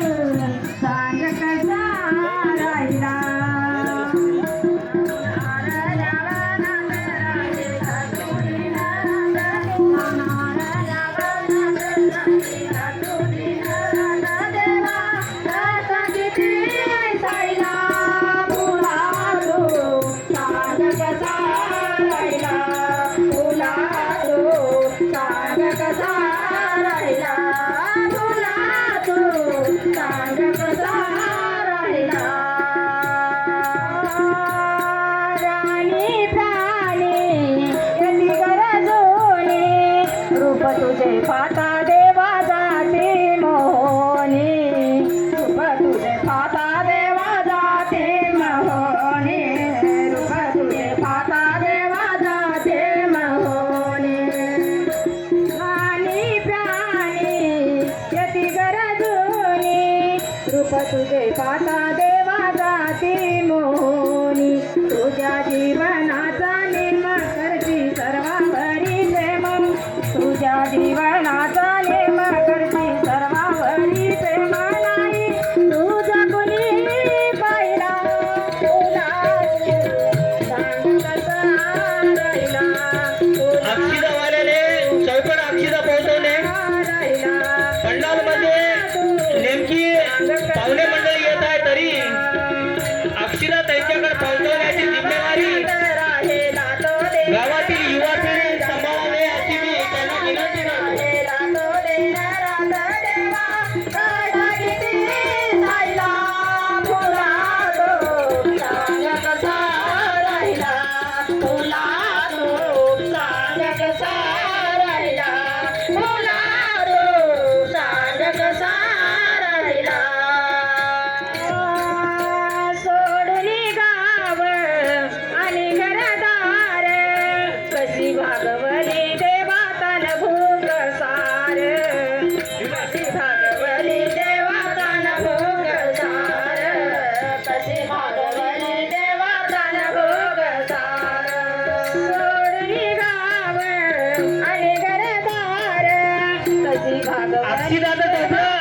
सांग कसा राहिला तुझे पाहता देवा जाते मोहनी रूप तुझे पाहता देवा जाते मोहनी रूप तुझे पाहता देवा जाते मोहनी प्राणी प्राणी यती गरजूनी रूप तुझे पाहता देवा जाते मोहनी तुझ्या जीवनाचा निम्मा करती सर्वावरी प्रेम तुझ्या जीवनाचा नेम करती सर्वावरी प्रेम नाही तुझा कुणी पाहिला तुला सांग कसा राहिला अक्षिदावाल्याने चौकड अक्षिदा पोहोचवले पंडाल मध्ये नेमकी पाहुणे मंडळी येत आहे तरी अक्षिदा त्यांच्याकडे पोहोचवण्याची जिम्मेवारी गावातील युवा पिढी सांभाळावे अशी मी त्यांना विनंती करतो भागवली देवातन भोग सार कशी भागवली देवातन भोग सार कशी भागवली देवातन भोग सार सोडली गाव आणि घरदार कशी भागवली अक्षिदाचं